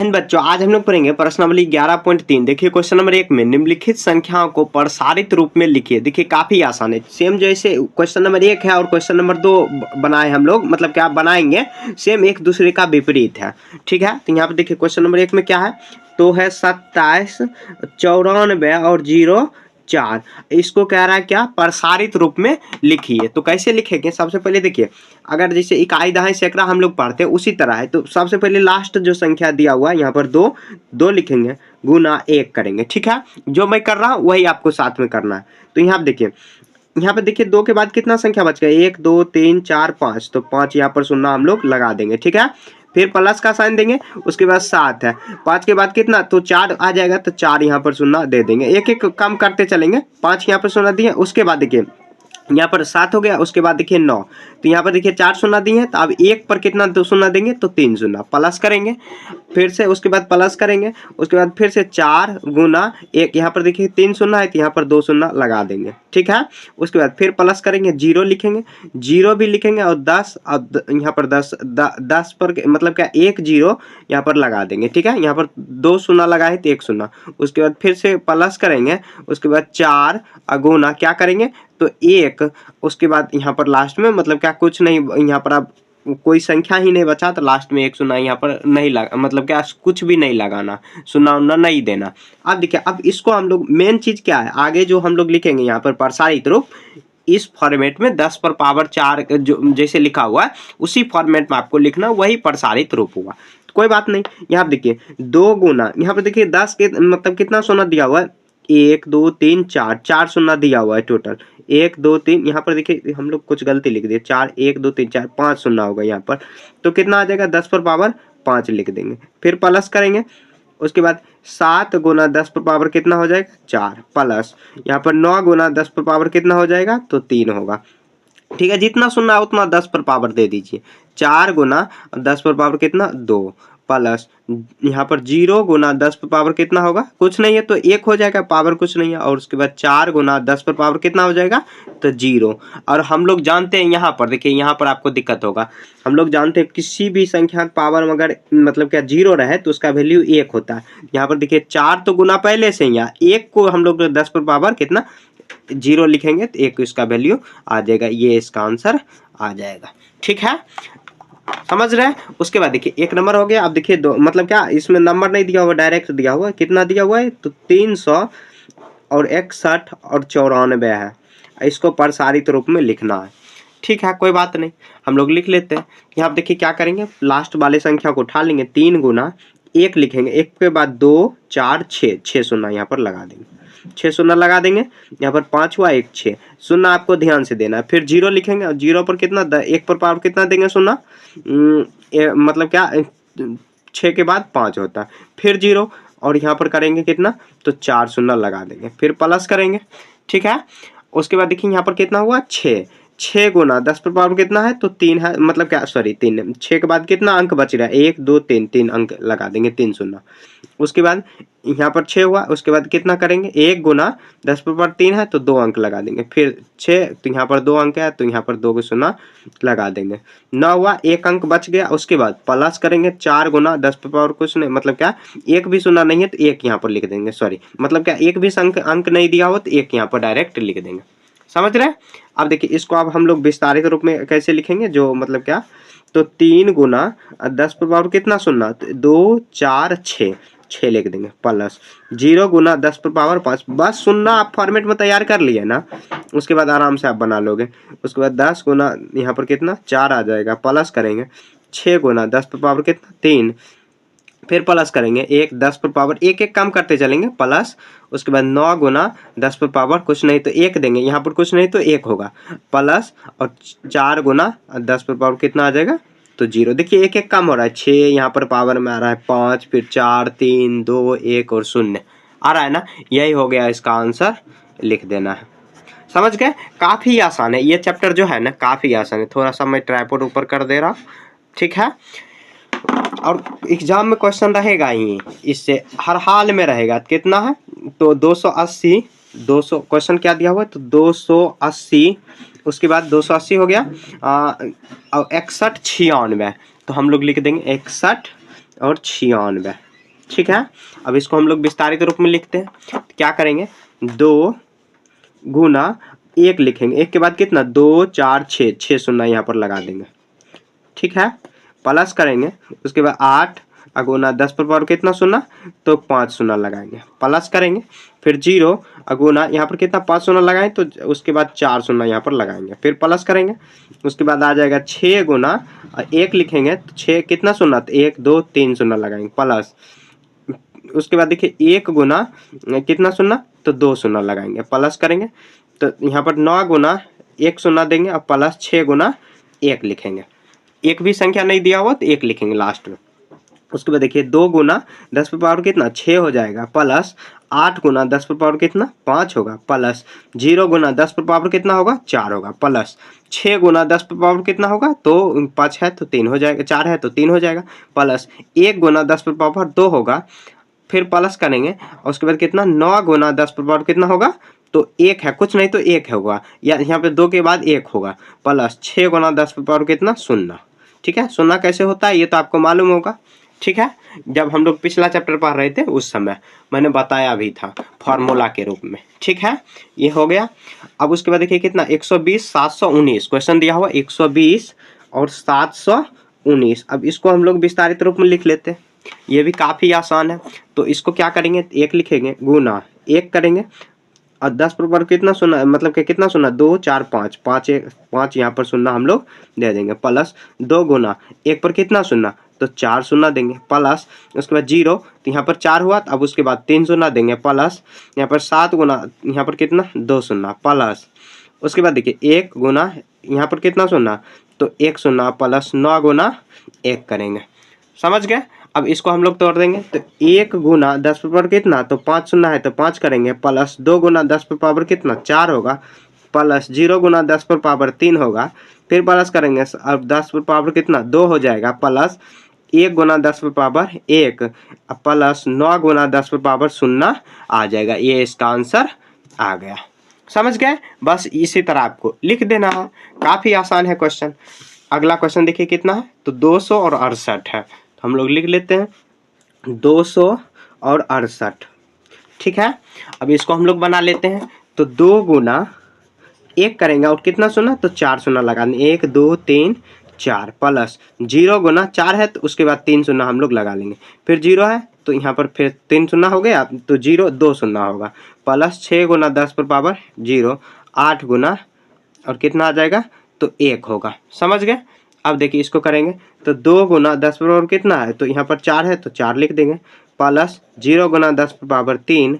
बच्चों आज हम लोग पढ़ेंगे प्रश्नावली 11.3। देखिए क्वेश्चन नंबर 1 में निम्नलिखित संख्याओं को प्रसारित रूप में लिखिए। देखिए काफी आसान है, सेम जैसे क्वेश्चन नंबर 1 है और क्वेश्चन नंबर 2 बनाए हम लोग, मतलब क्या बनाएंगे, सेम एक दूसरे का विपरीत है। ठीक है, तो यहाँ पे देखिए क्वेश्चन नंबर 1 में क्या है, तो है 27, 94 और 04। इसको कह रहा है क्या, प्रसारित रूप में लिखिए। तो कैसे लिखेंगे, सबसे पहले देखिए, अगर जैसे इकाई दहाई सैकड़ा हम लोग पढ़ते हैं उसी तरह है। तो सबसे पहले लास्ट जो संख्या दिया हुआ है यहाँ पर दो लिखेंगे, गुना 1 करेंगे। ठीक है, जो मैं कर रहा हूँ वही आपको साथ में करना है। तो यहाँ देखिए, यहाँ पे देखिए 2 के बाद कितना संख्या बच गया, 1 2 3 4 5, तो 5 यहाँ पर शून्य हम लोग लगा देंगे। ठीक है, फिर प्लस का साइन देंगे, उसके बाद 7 है, 5 के बाद कितना, तो 4 आ जाएगा, तो 4 यहाँ पर शून्य दे देंगे, एक एक कम करते चलेंगे। 5 यहाँ पर शून्य दिए, उसके बाद देखिए यहाँ पर 7 हो गया, उसके बाद देखिए 9, तो यहाँ पर देखिए 4 शून्य दिए हैं, तो अब 1 पर कितना दो शून्य देंगे, तो 3 शून्य प्लस करेंगे, फिर से उसके बाद प्लस करेंगे, उसके बाद फिर से 4 गुना 1, यहाँ पर देखिए 3 शून्य है, तो यहाँ पर 2 शून्य लगा देंगे। ठीक है, उसके बाद फिर प्लस करेंगे, 0 लिखेंगे, 0 भी लिखेंगे, और 10, अब यहाँ पर 10 पर मतलब क्या 1 0 यहाँ पर लगा देंगे। ठीक है, यहाँ पर 2 शून्य लगाए तो 1 शून्य, उसके बाद फिर से प्लस करेंगे, उसके बाद 4 गुना क्या करेंगे, तो 1, उसके बाद यहाँ पर लास्ट में मतलब क्या कुछ नहीं, यहाँ पर अब कोई संख्या ही नहीं बचा, तो लास्ट में 1 शून्य यहाँ पर नहीं लगा, मतलब क्या कुछ भी नहीं लगाना, शून्य उन्ना नहीं देना। अब देखिए, अब इसको हम लोग मेन चीज क्या है, आगे जो हम लोग लिखेंगे यहाँ पर प्रसारित रूप, इस फॉर्मेट में 10 पर पावर 4 जो जैसे लिखा हुआ है उसी फॉर्मेट में आपको लिखना, वही प्रसारित रूप हुआ। तो कोई बात नहीं, यहाँ पे देखिए 2 गुना, यहाँ पे देखिए 10 के मतलब कितना शून्य दिया हुआ है, 1 2 3 4, 4 शून्य दिया हुआ है टोटल, 1 2 3, यहाँ पर देखिए हम लोग कुछ गलती लिख दिए, 4 1 2 3 4, 5 शून्य होगा यहाँ पर, तो कितना आ जाएगा, 10 पर पावर 5 लिख देंगे, फिर प्लस करेंगे, उसके बाद 7 गुना 10 पर पावर कितना हो जाएगा, 4, प्लस यहाँ पर 9 गुना 10 पर पावर कितना हो जाएगा, तो 3 होगा। ठीक है, जितना सुनना है उतना 10 पर पावर दे दीजिए, 4 गुना 10 पर पावर कितना, 2, प्लस यहाँ पर 0 गुना 10 पर पावर कितना होगा, कुछ नहीं है तो 1 हो जाएगा, पावर कुछ नहीं है, और उसके बाद 4 गुना 10 पर पावर कितना हो जाएगा, तो 0। और हम लोग जानते हैं यहाँ पर देखिए, यहाँ पर आपको दिक्कत होगा, हम लोग जानते हैं किसी भी संख्या पावर में अगर मतलब क्या 0 रहे तो उसका वैल्यू 1 होता है। यहाँ पर देखिए 4 तो गुना पहले से ही, यहाँ 1 को हम लोग 10 पर पावर कितना 0 लिखेंगे तो 1 इसका वैल्यू आ जाएगा, ये इसका आंसर आ जाएगा। ठीक है, समझ रहे हैं। उसके बाद देखिए 1 नंबर हो गया। अब देखिए 2, मतलब क्या इसमें नंबर नहीं दिया हुआ, डायरेक्ट दिया हुआ, कितना दिया हुआ है, तो 300 और 61 और 94 है, इसको प्रसारित रूप में लिखना है। ठीक है, कोई बात नहीं, हम लोग लिख लेते हैं। यहाँ देखिए क्या करेंगे, लास्ट वाले संख्या को उठा लेंगे, 3 गुना 1 लिखेंगे, 1 के बाद 2 4 6, 6 शून्य यहाँ पर लगा देंगे, 6 शून्य लगा देंगे, यहाँ पर 5 हुआ, 1 6 शून्य आपको ध्यान से देना है। फिर 0 लिखेंगे, और 0 पर कितना 1 पर पावर कितना देंगे शून्य, मतलब क्या 6 के बाद 5 होता है, फिर 0, और यहाँ पर करेंगे कितना, तो 4 शून्य लगा देंगे, फिर प्लस करेंगे। ठीक है, उसके बाद देखिए यहाँ पर कितना हुआ, 6, 6 गुना 10 पर पावर कितना है, तो 3 है, मतलब क्या सॉरी 3, 6 के बाद कितना अंक बच रहा है, 1 2 3, 3 अंक लगा देंगे, 3 शून्य। उसके बाद यहाँ पर 6 हुआ, उसके बाद कितना करेंगे, 1 गुना 10 पर पावर 3 है, तो 2 अंक लगा देंगे, फिर 6, तो यहाँ पर 2 अंक है, तो यहाँ पर 2 को शून्य लगा देंगे। 9 हुआ, 1 अंक बच गया, उसके बाद प्लस करेंगे, 4 गुना 10 पर पावर कुछ नहीं, मतलब क्या 1 भी शून्य नहीं है तो 1 यहाँ पर लिख देंगे, सॉरी मतलब क्या 1 भी अंक नहीं दिया हो तो 1 यहाँ पर डायरेक्ट लिख देंगे। समझ रहे हैं। अब देखिए इसको अब हम लोग विस्तारित रूप में कैसे लिखेंगे, जो मतलब क्या, तो 3 गुना 10 पर पावर कितना शून्य, 2 4 6, 6 लिख देंगे, प्लस 0 गुना 10 पर पावर 5, बस शून्य आप फॉर्मेट में तैयार कर लिए ना, उसके बाद आराम से आप बना लोगे। उसके बाद 10 गुना यहाँ पर कितना 4 आ जाएगा, प्लस करेंगे, 6 गुना 10 पर पावर कितना 3, फिर प्लस करेंगे, 1 10 पर पावर 1 1 कम करते चलेंगे, प्लस उसके बाद 9 गुना 10 पर पावर कुछ नहीं तो 1 देंगे, यहाँ पर कुछ नहीं तो 1 होगा, प्लस और 4 गुना 10 पर पावर कितना आ जाएगा, तो 0। देखिए 1 1 कम हो रहा है, 6 यहाँ पर पावर में आ रहा है 5, फिर 4 3 2 1 और 0 आ रहा है ना, यही हो गया इसका आंसर, लिख देना है। समझ गए, काफ़ी आसान है ये चैप्टर जो है ना, काफ़ी आसान है। थोड़ा सा मैं ट्राइपॉड ऊपर कर दे रहा हूँ, ठीक है। और एग्जाम में क्वेश्चन रहेगा ही, इससे हर हाल में रहेगा, कितना है, तो 280, 200 क्वेश्चन क्या दिया हुआ है, तो 280, उसके बाद 280 हो गया, और 61 96, तो हम लोग लिख देंगे 61 और 96, ठीक है। अब इसको हम लोग विस्तारित रूप में लिखते हैं। तो क्या करेंगे, 2 गुना 1 लिखेंगे, 1 के बाद कितना 2 4 6, 6 शून्य यहाँ पर लगा देंगे, ठीक है। प्लस करेंगे, उसके बाद 8 अगुना 10 पर पावर कितना शून्य, तो 5 शून्य लगाएंगे, प्लस करेंगे, फिर 0 अगुना यहाँ पर कितना 5 शून्य लगाएं, तो उसके बाद 4 शून्य यहाँ पर लगाएंगे, फिर प्लस करेंगे, उसके बाद आ जाएगा 6 गुना 1 लिखेंगे, तो 6 कितना शून्य, तो 1 2 3 शून्य लगाएंगे, प्लस उसके बाद देखिए 1 गुना कितना शून्य, तो 2 शून्य लगाएंगे, प्लस करेंगे, तो यहाँ पर 9 गुना 1 शून्य देंगे और प्लस 6 गुना 1 लिखेंगे। एक भी संख्या नहीं दिया हुआ तो 1 लिखेंगे लास्ट में। उसके बाद देखिए 2 गुना 10 पर पावर कितना 6 हो जाएगा, प्लस 8 गुना 10 पर पावर कितना 5 होगा, प्लस 0 गुना 10 पर पावर कितना होगा 4 होगा, प्लस 6 गुना 10 पर पावर कितना होगा, तो 5 है तो 3 हो जाएगा, 4 है तो 3 हो जाएगा, प्लस 1 गुना 10 पर पावर 2 होगा, फिर प्लस करेंगे और उसके बाद कितना 9 गुना 10 पर पावर कितना होगा, तो 1 है, कुछ नहीं तो 1 होगा, या यहाँ पे 2 के बाद 1 होगा, प्लस 6 गुना 10 पर पावर कितना शून्य, ठीक है। शून्य कैसे होता है ये तो आपको मालूम होगा, ठीक है। जब हम लोग पिछला चैप्टर पढ़ रहे थे उस समय मैंने बताया भी था फॉर्मूला के रूप में, ठीक है। ये हो गया। अब उसके बाद देखिए कितना 120 719 क्वेश्चन दिया हुआ 120 और 719। अब इसको हम लोग विस्तारित रूप में लिख लेते हैं, ये भी काफ़ी आसान है। तो इसको क्या करेंगे, 1 लिखेंगे गुना 1 करेंगे और 10 पर पावर कितना शून्य, मतलब कि कितना शून्य 2 4 5, 5 यहाँ पर शून्य हम लोग दे देंगे, प्लस 2 गुना 1 पर कितना शून्य, तो 4 शून्य देंगे, प्लस उसके बाद 0 तो यहाँ पर 4 हुआ, अब उसके बाद 3 शून्य देंगे, प्लस यहाँ पर 7 गुना यहाँ पर कितना 2 शून्य, प्लस उसके बाद देखिए 1 गुना यहाँ पर कितना शून्य, तो 1 शून्य, प्लस 9 गुना 1 करेंगे, समझ गए। अब इसको हम लोग तोड़ देंगे, तो 1 गुना 10 पर पावर कितना, तो 5 शून्य है तो 5 करेंगे, प्लस 2 गुना 10 पर पावर कितना 4 होगा, प्लस 0 गुना 10 पर पावर 3 होगा, फिर प्लस करेंगे, अब 10 पर पावर कितना 2 हो जाएगा, प्लस 1 गुना 10 पर पावर 1, प्लस 9 गुना 10 पर पावर शून्य आ जाएगा। ये इसका आंसर आ गया, समझ गए। बस इसी तरह आपको लिख देना है, काफ़ी आसान है क्वेश्चन। अगला क्वेश्चन देखिए कितना है, तो 200 और 68 है, तो हम लोग लिख लेते हैं 200 और 68, ठीक है। अब इसको हम लोग बना लेते हैं, तो 2 गुना 1 करेंगे और कितना शून्य, तो 4 शून्य लगा देंगे, 1 2 3 4, प्लस 0 गुना 4 है तो उसके बाद 3 शून्य हम लोग लगा लेंगे, फिर 0 है तो यहाँ पर फिर 3 शून्य हो गया, तो 0 2 शून्य होगा, प्लस 6 गुना 10 पर पावर 0, 8 गुना और कितना आ जाएगा, तो 1 होगा, समझ गए। अब देखिए इसको करेंगे, तो 2 गुना 10 पर पावर कितना है, तो यहाँ पर 4 है तो 4 लिख देंगे, प्लस 0 गुना 10 पर पावर 3,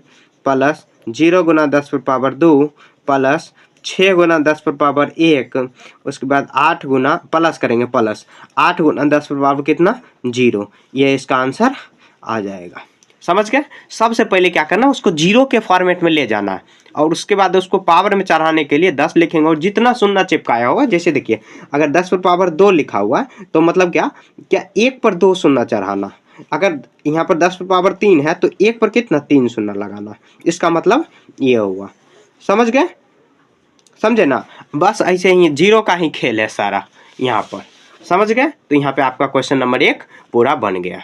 प्लस 0 गुना 10 पर पावर 2, प्लस 6 गुना 10 पर पावर 1, उसके बाद 8 गुना प्लस करेंगे, प्लस 8 गुना 10 पर पावर कितना 0, ये इसका आंसर आ जाएगा, समझ गए। सबसे पहले क्या करना है, उसको 0 के फॉर्मेट में ले जाना है और उसके बाद उसको पावर में चढ़ाने के लिए 10 लिखेंगे और जितना शून्य चिपकाया होगा, जैसे देखिए अगर 10 पर पावर 2 लिखा हुआ है तो मतलब क्या 1 पर 2 शून्य चढ़ाना, अगर यहाँ पर 10 पर पावर 3 है तो 1 पर कितना 3 शून्य लगाना, इसका मतलब ये हुआ, समझ गए, समझे ना। बस ऐसे ही 0 का ही खेल है सारा यहाँ पर, समझ गए। तो यहाँ पे आपका क्वेश्चन नंबर 1 पूरा बन गया।